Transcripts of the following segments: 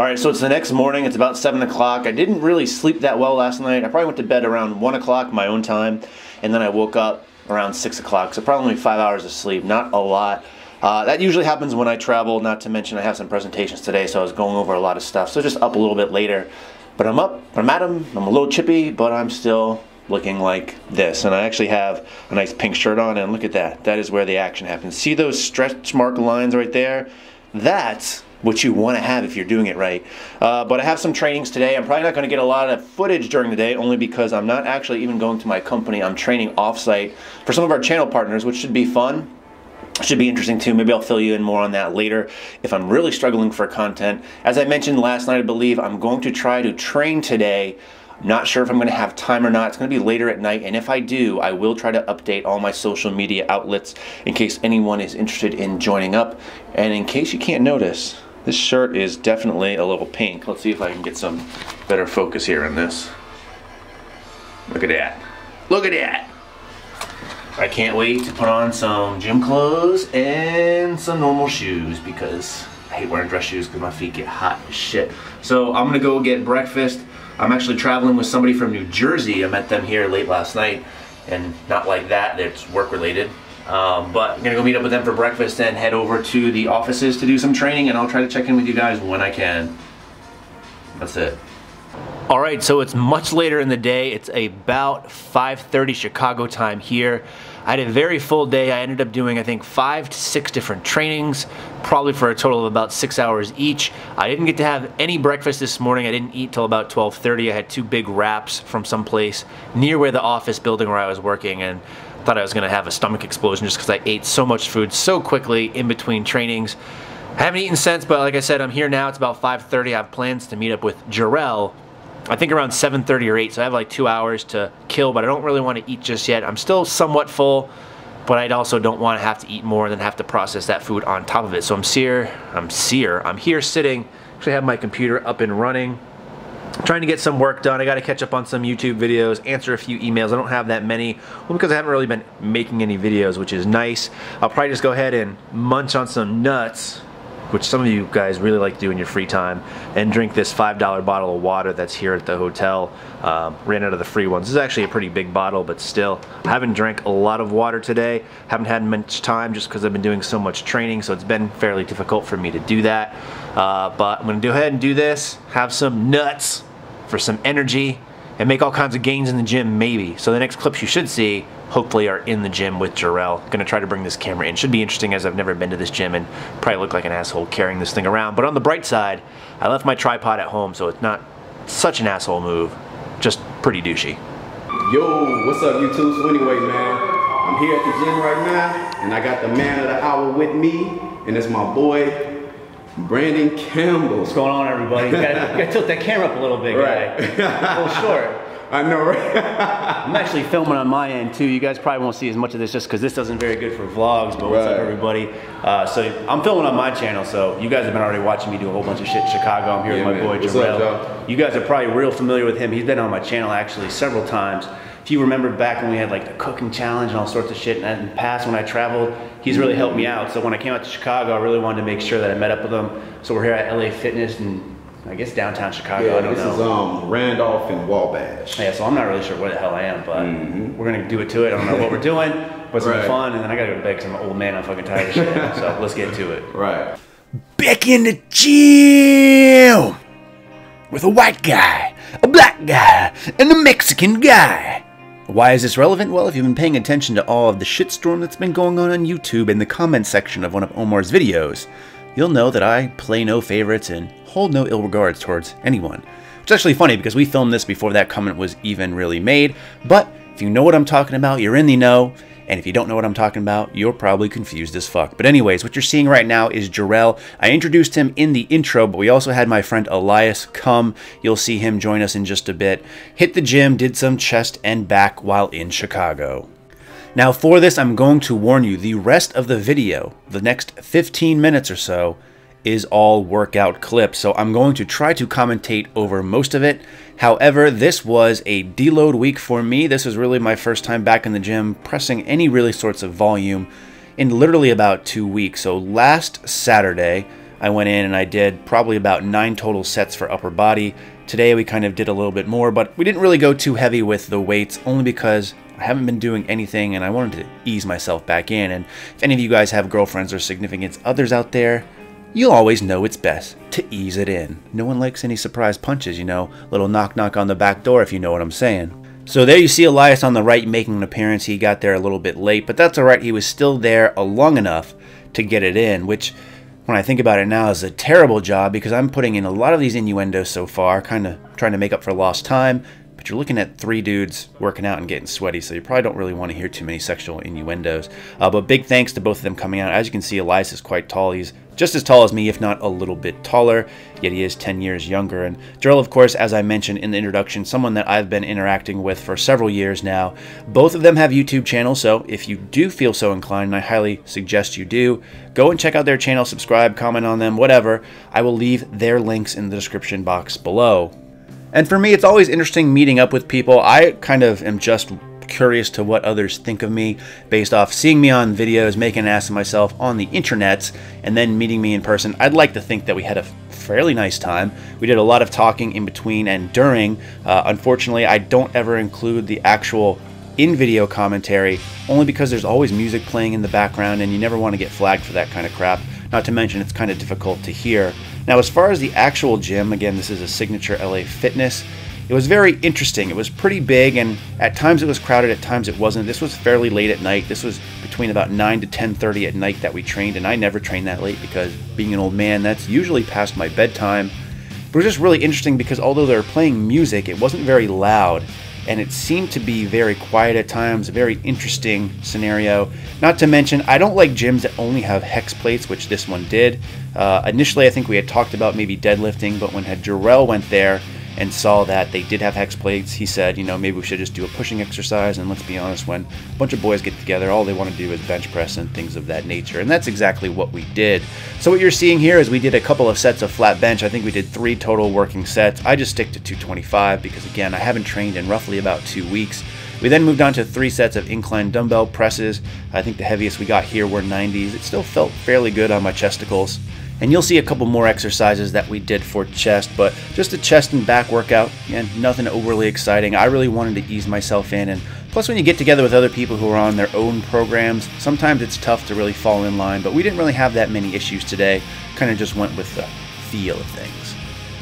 All right, so it's the next morning. It's about 7 o'clock. I didn't really sleep that well last night. I probably went to bed around 1 o'clock my own time, and then I woke up around 6 o'clock, so probably only 5 hours of sleep, not a lot. That usually happens when I travel, not to mention I have some presentations today, so I was going over a lot of stuff, so just up a little bit later. But I'm up, I'm at 'em, I'm a little chippy, but I'm still looking like this. And I actually have a nice pink shirt on, and look at that. That is where the action happens. See those stretch mark lines right there? That's what you want to have if you're doing it right. But I have some trainings today. I'm probably not going to get a lot of footage during the day, only because I'm not actually even going to my company. I'm training off-site for some of our channel partners, which should be fun. Should be interesting too. Maybe I'll fill you in more on that later if I'm really struggling for content. As I mentioned last night, I believe I'm going to try to train today. I'm not sure if I'm going to have time or not. It's going to be later at night, and if I do, I will try to update all my social media outlets in case anyone is interested in joining up. And in case you can't notice, this shirt is definitely a little pink. Let's see if I can get some better focus here on this. Look at that. Look at that. I can't wait to put on some gym clothes and some normal shoes because I hate wearing dress shoes because my feet get hot as shit. So I'm gonna go get breakfast. I'm actually traveling with somebody from New Jersey. I met them here late last night, and not like that, it's work related. But I'm gonna go meet up with them for breakfast and head over to the offices to do some training, and I'll try to check in with you guys when I can. That's it. All right, so it's much later in the day. It's about 5:30 Chicago time here. I had a very full day. I ended up doing, I think, 5 to 6 different trainings, probably for a total of about 6 hours each. I didn't get to have any breakfast this morning. I didn't eat till about 12:30. I had 2 big wraps from someplace near where the office building where I was working, and thought I was gonna have a stomach explosion just because I ate so much food so quickly in between trainings. I haven't eaten since, but like I said, I'm here now. It's about 5:30. I have plans to meet up with Jarrell, I think around 7:30 or 8, so I have like 2 hours to kill, but I don't really want to eat just yet. I'm still somewhat full, but I also don't want to have to eat more and then have to process that food on top of it. So I'm here sitting, actually have my computer up and running, trying to get some work done. I got to catch up on some YouTube videos, answer a few emails. I don't have that many, well, because I haven't really been making any videos, which is nice. I'll probably just go ahead and munch on some nuts, which some of you guys really like to do in your free time, and drink this $5 bottle of water that's here at the hotel. Ran out of the free ones. This is actually a pretty big bottle, but still. I haven't drank a lot of water today. Haven't had much time just because I've been doing so much training, so it's been fairly difficult for me to do that. But I'm gonna go ahead and do this, have some nuts for some energy, and make all kinds of gains in the gym, maybe. So the next clips you should see, hopefully, are in the gym with Jarrell. Gonna try to bring this camera in. Should be interesting, as I've never been to this gym and probably look like an asshole carrying this thing around. But on the bright side, I left my tripod at home, so it's not such an asshole move, just pretty douchey. Yo, what's up, YouTube? So anyway, man, I'm here at the gym right now, and I got the man of the hour with me, and it's my boy, Brandon Campbell. What's going on, everybody? You gotta tilt that camera up a little bit, right? Guy. A little short. I know, right? I'm actually filming on my end too. You guys probably won't see as much of this just because this isn't very good for vlogs, but what's up, everybody? So I'm filming on my channel, so you guys have been already watching me do a whole bunch of shit in Chicago. I'm here with my boy Jarrell. You guys are probably real familiar with him. He's been on my channel actually several times. If you remember back when we had like the cooking challenge and all sorts of shit, and in the past when I traveled, he's really helped me out. So when I came out to Chicago, I really wanted to make sure that I met up with him. So we're here at LA Fitness and I guess downtown Chicago. Yeah, I don't know. This is Randolph and Wabash. Yeah, so I'm not really sure where the hell I am, but we're gonna do it to it. I don't know what we're doing, but it's gonna be fun, and then I gotta go to bed because I'm an old man. I'm fucking tired of shit. So let's get to it. Right. Back in the gym with a white guy, a black guy, and a Mexican guy. Why is this relevant? Well, if you've been paying attention to all of the shitstorm that's been going on YouTube in the comment section of one of Omar's videos, you'll know that I play no favorites and hold no ill regards towards anyone. Which is actually funny because we filmed this before that comment was even really made, but if you know what I'm talking about, you're in the know, and if you don't know what I'm talking about, you're probably confused as fuck. But anyways, what you're seeing right now is Jarrell. I introduced him in the intro, but we also had my friend Elias come. You'll see him join us in just a bit. Hit the gym, did some chest and back while in Chicago. Now for this, I'm going to warn you, the rest of the video, the next 15 minutes or so, is all workout clips, so I'm going to try to commentate over most of it. However, this was a deload week for me. This was really my first time back in the gym pressing any really sorts of volume in literally about 2 weeks. So last Saturday, I went in and I did probably about 9 total sets for upper body. Today we kind of did a little bit more, but we didn't really go too heavy with the weights, only because I haven't been doing anything and I wanted to ease myself back in. And if any of you guys have girlfriends or significant others out there, you'll always know it's best to ease it in. No one likes any surprise punches, you know, little knock knock on the back door, if you know what I'm saying. So there you see Elias on the right making an appearance. He got there a little bit late, but that's alright. He was still there long enough to get it in, which when I think about it now is a terrible job, because I'm putting in a lot of these innuendos so far, kind of trying to make up for lost time. But you're looking at 3 dudes working out and getting sweaty, so you probably don't really want to hear too many sexual innuendos. But big thanks to both of them coming out. As you can see, Elias is quite tall. He's just as tall as me, if not a little bit taller, yet he is 10 years younger. And Jarrell, of course, as I mentioned in the introduction, someone that I've been interacting with for several years now. Both of them have YouTube channels, so if you do feel so inclined, and I highly suggest you do, go and check out their channel, subscribe, comment on them, whatever. I will leave their links in the description box below. And for me, it's always interesting meeting up with people. I kind of am just curious to what others think of me based off seeing me on videos, making an ass of myself on the internets, and then meeting me in person. I'd like to think that we had a fairly nice time. We did a lot of talking in between and during. Unfortunately, I don't ever include the actual in-video commentary, only because there's always music playing in the background and you never want to get flagged for that kind of crap. Not to mention it's kind of difficult to hear. Now, as far as the actual gym, again, this is a Signature LA Fitness. It was very interesting. It was pretty big, and at times it was crowded, at times it wasn't. This was fairly late at night. This was between about 9 to 10:30 at night that we trained, and I never train that late because being an old man, that's usually past my bedtime. But it was just really interesting because although they were playing music, it wasn't very loud, and it seemed to be very quiet at times, a very interesting scenario. Not to mention, I don't like gyms that only have hex plates, which this one did. Initially, I think we had talked about maybe deadlifting, but when Jarrell went there and saw that they did have hex plates, he said, you know, maybe we should just do a pushing exercise. And let's be honest, when a bunch of boys get together, all they want to do is bench press and things of that nature. And that's exactly what we did. So what you're seeing here is we did a couple of sets of flat bench. I think we did 3 total working sets. I just stick to 225 because, again, I haven't trained in roughly about 2 weeks. We then moved on to 3 sets of incline dumbbell presses. I think the heaviest we got here were 90s. It still felt fairly good on my chesticles. And you'll see a couple more exercises that we did for chest, but just a chest and back workout, and nothing overly exciting. I really wanted to ease myself in, and plus when you get together with other people who are on their own programs, sometimes it's tough to really fall in line, but we didn't really have that many issues today. Kind of just went with the feel of things.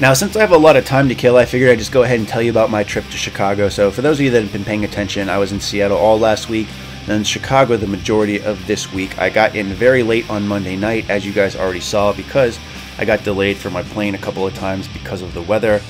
Now, since I have a lot of time to kill, I figured I'd just go ahead and tell you about my trip to Chicago. So for those of you that have been paying attention, I was in Seattle all last week, then Chicago the majority of this week. I got in very late on Monday night, as you guys already saw, because I got delayed for my plane a couple of times because of the weather.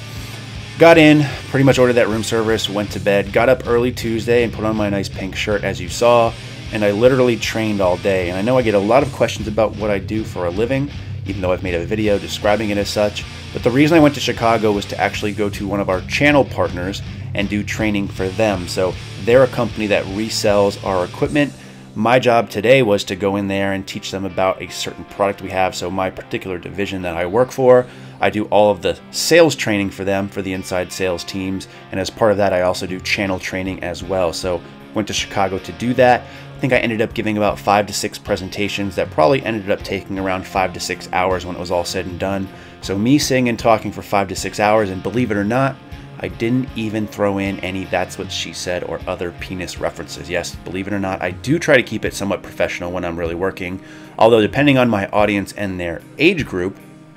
Got in, pretty much ordered that room service, went to bed, got up early Tuesday and put on my nice pink shirt, as you saw, and I literally trained all day. And I know I get a lot of questions about what I do for a living, even though I've made a video describing it as such. But the reason I went to Chicago was to actually go to one of our channel partners and do training for them. So they're a company that resells our equipment. My job today was to go in there and teach them about a certain product we have. So my particular division that I work for, I do all of the sales training for them, for the inside sales teams. And as part of that, I also do channel training as well. So went to Chicago to do that. I think I ended up giving about 5 to 6 presentations that probably ended up taking around 5 to 6 hours when it was all said and done. So me sitting and talking for 5 to 6 hours, and believe it or not, I didn't even throw in any "that's what she said" or other penis references. Yes, believe it or not, I do try to keep it somewhat professional when I'm really working. Although depending on my audience and their age group,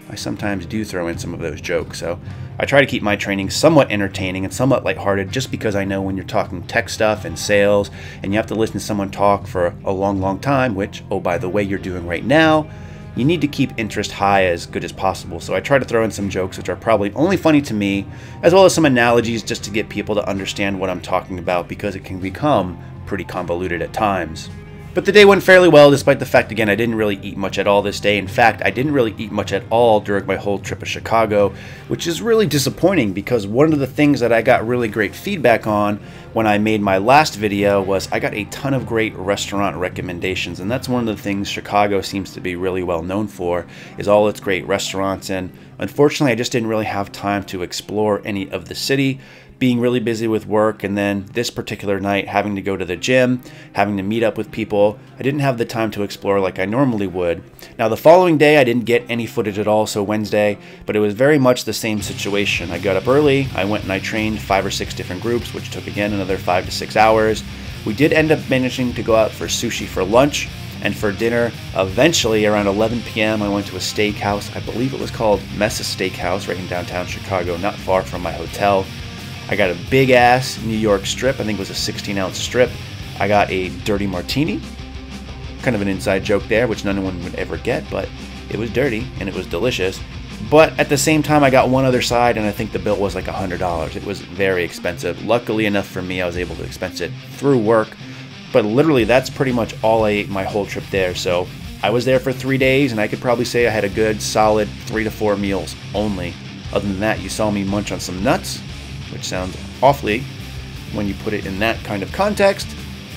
I sometimes do throw in some of those jokes. So I try to keep my training somewhat entertaining and somewhat lighthearted, just because I know when you're talking tech stuff and sales and you have to listen to someone talk for a long time, which, oh, by the way, you're doing right now, you need to keep interest high as good as possible. So I try to throw in some jokes which are probably only funny to me, as well as some analogies just to get people to understand what I'm talking about, because it can become pretty convoluted at times. But the day went fairly well, despite the fact, again, I didn't really eat much at all this day. In fact, I didn't really eat much at all during my whole trip to Chicago, which is really disappointing, because one of the things that I got really great feedback on when I made my last video was I got a ton of great restaurant recommendations. And that's one of the things Chicago seems to be really well known for, is all its great restaurants. And unfortunately, I just didn't really have time to explore any of the city, being really busy with work, and then this particular night having to go to the gym, having to meet up with people, I didn't have the time to explore like I normally would. Now the following day I didn't get any footage at all, so Wednesday, but it was very much the same situation. I got up early, I went and I trained 5 or 6 different groups, which took again another 5 to 6 hours. We did end up managing to go out for sushi for lunch, and for dinner, eventually around 11 p.m. I went to a steakhouse. I believe it was called Mesa Steakhouse right in downtown Chicago, not far from my hotel. I got a big ass New York strip. I think it was a 16-ounce strip. I got a dirty martini. Kind of an inside joke there, which no one would ever get, but it was dirty and it was delicious. But at the same time, I got one other side, and I think the bill was like $100. It was very expensive. Luckily enough for me, I was able to expense it through work. But literally, that's pretty much all I ate my whole trip there. So I was there for 3 days, and I could probably say I had a good, solid 3 to 4 meals only. Other than that, you saw me munch on some nuts, which sounds awfully when you put it in that kind of context,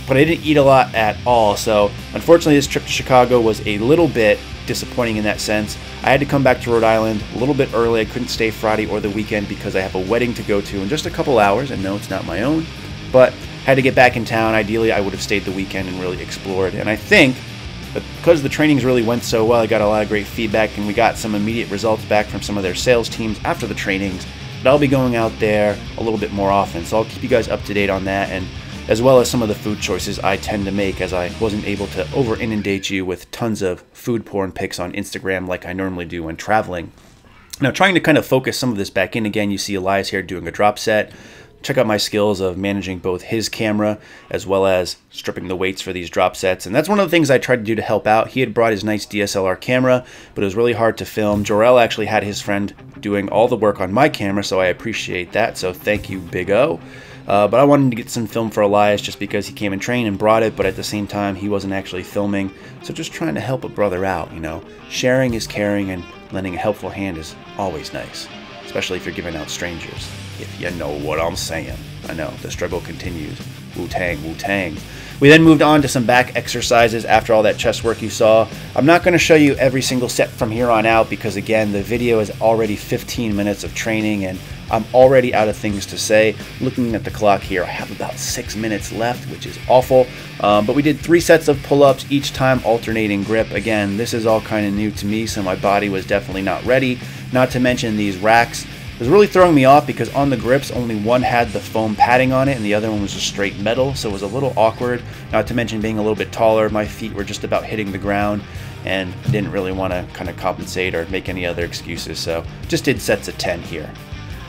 but I didn't eat a lot at all. So unfortunately, this trip to Chicago was a little bit disappointing in that sense. I had to come back to Rhode Island a little bit early. I couldn't stay Friday or the weekend because I have a wedding to go to in just a couple hours, and no, it's not my own, but had to get back in town. Ideally, I would have stayed the weekend and really explored, and I think that because the trainings really went so well, I got a lot of great feedback, and we got some immediate results back from some of their sales teams after the trainings. But I'll be going out there a little bit more often, so I'll keep you guys up to date on that, and as well as some of the food choices I tend to make, as I wasn't able to over inundate you with tons of food porn pics on Instagram like I normally do when traveling. Now, trying to kind of focus some of this back in again, you see Elias here doing a drop set. Check out my skills of managing both his camera as well as stripping the weights for these drop sets. And that's one of the things I tried to do to help out. He had brought his nice DSLR camera, but it was really hard to film. Jorel actually had his friend doing all the work on my camera, so I appreciate that. So thank you, Big O. But I wanted to get some film for Elias just because he came and trained and brought it, but at the same time, he wasn't actually filming. So just trying to help a brother out, you know. Sharing is caring, and lending a helpful hand is always nice, especially if you're giving out strangers. If you know what I'm saying. I know, the struggle continues. Wu-Tang, Wu-Tang. We then moved on to some back exercises after all that chest work you saw. I'm not going to show you every single set from here on out because, again, the video is already 15 minutes of training and I'm already out of things to say. Looking at the clock here, I have about 6 minutes left, which is awful. But we did 3 sets of pull-ups, each time alternating grip. Again, this is all kind of new to me, so my body was definitely not ready. Not to mention these racks. It was really throwing me off because on the grips, only one had the foam padding on it and the other one was just straight metal, so it was a little awkward. Not to mention being a little bit taller, my feet were just about hitting the ground and didn't really want to kind of compensate or make any other excuses, so just did sets of 10 here.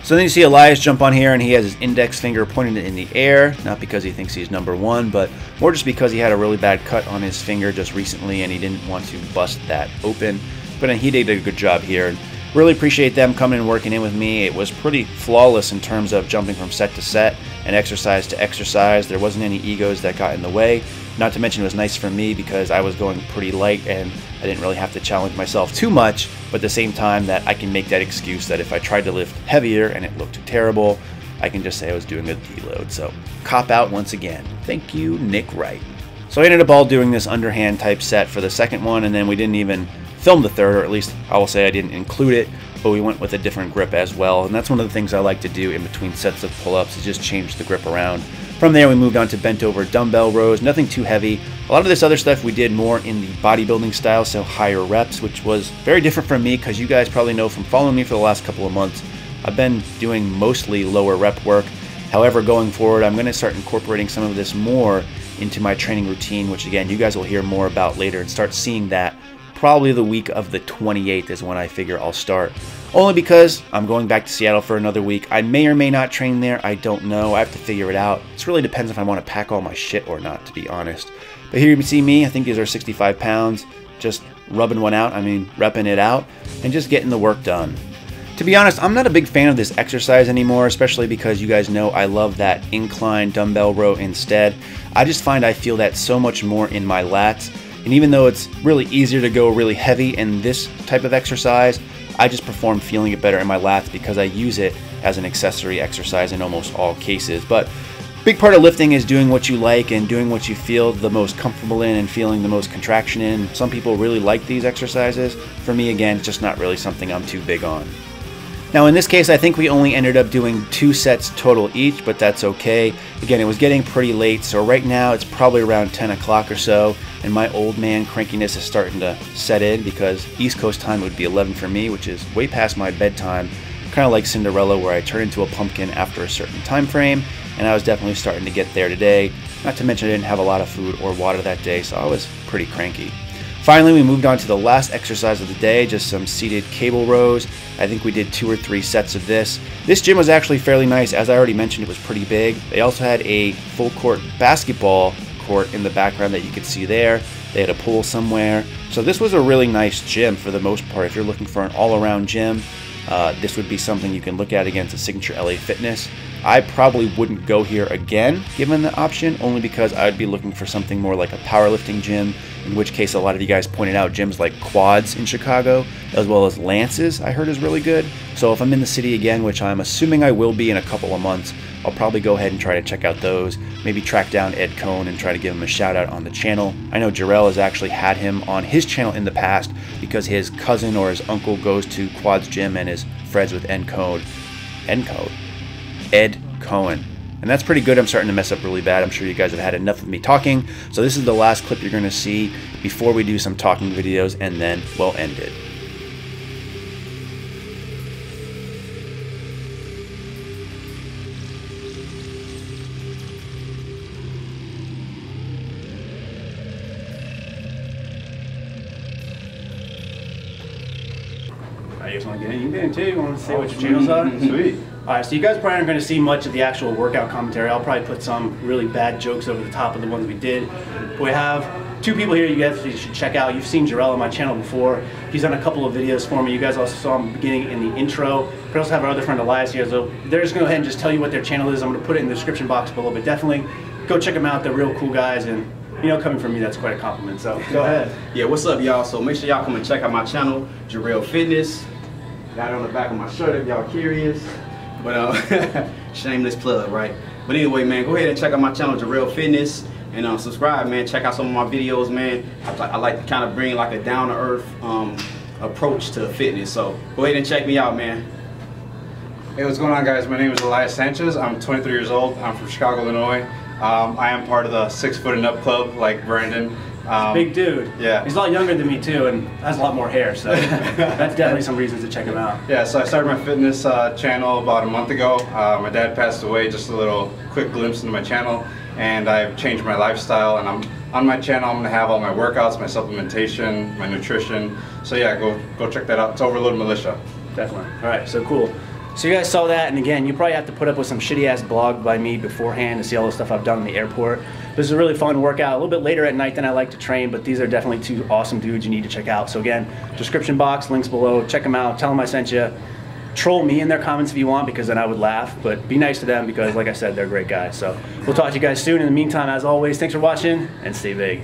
So then you see Elias jump on here and he has his index finger pointed in the air, not because he thinks he's #1, but more just because he had a really bad cut on his finger just recently and he didn't want to bust that open. But he did a good job here. And really appreciate them coming and working in with me. It was pretty flawless in terms of jumping from set to set and exercise to exercise. There wasn't any egos that got in the way. Not to mention it was nice for me because I was going pretty light and I didn't really have to challenge myself too much, but at the same time that I can make that excuse that if I tried to lift heavier and it looked terrible, I can just say I was doing a deload. So cop out once again. Thank you, Nick Wright. So I ended up all doing this underhand type set for the second one, and then we didn't even film the third, or at least I will say I didn't include it, but we went with a different grip as well. And that's one of the things I like to do in between sets of pull-ups is just change the grip around. From there we moved on to bent over dumbbell rows, nothing too heavy. A lot of this other stuff we did more in the bodybuilding style, so higher reps, which was very different from me because you guys probably know from following me for the last couple of months, I've been doing mostly lower rep work. However, going forward, I'm going to start incorporating some of this more into my training routine, which again, you guys will hear more about later and start seeing that probably the week of the 28th is when I figure I'll start. Only because I'm going back to Seattle for another week. I may or may not train there. I don't know. I have to figure it out. It really depends if I want to pack all my shit or not, to be honest. But here you can see me. I think these are 65 pounds. Just rubbing one out. I mean, repping it out and just getting the work done. To be honest, I'm not a big fan of this exercise anymore, especially because you guys know I love that incline dumbbell row instead. I just find I feel that so much more in my lats. And even though it's really easier to go really heavy in this type of exercise, I just perform feeling it better in my lats because I use it as an accessory exercise in almost all cases. But big part of lifting is doing what you like and doing what you feel the most comfortable in and feeling the most contraction in. Some people really like these exercises. For me, again, it's just not really something I'm too big on. Now in this case, I think we only ended up doing 2 sets total each, but that's okay. Again, it was getting pretty late, so right now it's probably around 10 o'clock or so, and my old man crankiness is starting to set in because East Coast time would be 11 for me, which is way past my bedtime. Kind of like Cinderella, where I turn into a pumpkin after a certain time frame, and I was definitely starting to get there today. Not to mention I didn't have a lot of food or water that day, so I was pretty cranky. Finally, we moved on to the last exercise of the day, just some seated cable rows. I think we did 2 or 3 sets of this. This gym was actually fairly nice. As I already mentioned, it was pretty big. They also had a full court basketball court in the background that you could see there. They had a pool somewhere. So this was a really nice gym for the most part. If you're looking for an all-around gym, this would be something you can look at against a Signature LA Fitness. I probably wouldn't go here again given the option, only because I'd be looking for something more like a powerlifting gym, in which case a lot of you guys pointed out gyms like Quads in Chicago, as well as Lance's I heard is really good. So if I'm in the city again, which I'm assuming I will be in a couple of months, I'll probably go ahead and try to check out those, maybe track down Ed Cohn and try to give him a shout out on the channel. I know Jarrell has actually had him on his channel in the past because his cousin or his uncle goes to Quad's gym and is friends with Ed Cohn. Ed Cohen. And that's pretty good. I'm starting to mess up really bad. I'm sure you guys have had enough of me talking. So this is the last clip you're going to see before we do some talking videos, and then we'll end it. You guys want to get in? You can get in too. You want to say what your channels are? Sweet. Alright, so you guys probably aren't going to see much of the actual workout commentary. I'll probably put some really bad jokes over the top of the ones we did. But we have 2 people here you guys should check out. You've seen Jarrell on my channel before. He's done a couple of videos for me. You guys also saw him beginning in the intro. We also have our other friend Elias here. So they're just going to go ahead and just tell you what their channel is. I'm going to put it in the description box below. But definitely go check them out. They're real cool guys. And you know, coming from me, that's quite a compliment. So go ahead. Yeah, what's up, y'all? So make sure y'all come and check out my channel, Jarrell Fitness. Got it on the back of my shirt if y'all curious. But shameless plug, right? But anyway, man, go ahead and check out my channel, Jarrell Fitness, and subscribe, man. Check out some of my videos, man. I like to kind of bring like a down-to-earth approach to fitness. So go ahead and check me out, man. Hey, what's going on, guys? My name is Elias Sanchez. I'm 23 years old. I'm from Chicago, Illinois. I am part of the 6 Foot and Up Club, like Brandon. Big dude. Yeah. He's a lot younger than me too, and has a lot more hair, so that's definitely some reasons to check him out. Yeah, so I started my fitness channel about a month ago. My dad passed away, just a little quick glimpse into my channel, and I've changed my lifestyle, and on my channel I'm going to have all my workouts, my supplementation, my nutrition. So yeah, go check that out. It's Overload Militia. Definitely. Alright, so cool. So you guys saw that, and again, you probably have to put up with some shitty ass blog by me beforehand to see all the stuff I've done in the airport. This is a really fun workout, a little bit later at night than I like to train, but these are definitely 2 awesome dudes you need to check out. So again, description box, links below, check them out, tell them I sent you. Troll me in their comments if you want, because then I would laugh, but be nice to them because like I said, they're great guys. So we'll talk to you guys soon. In the meantime, as always, thanks for watching and stay big.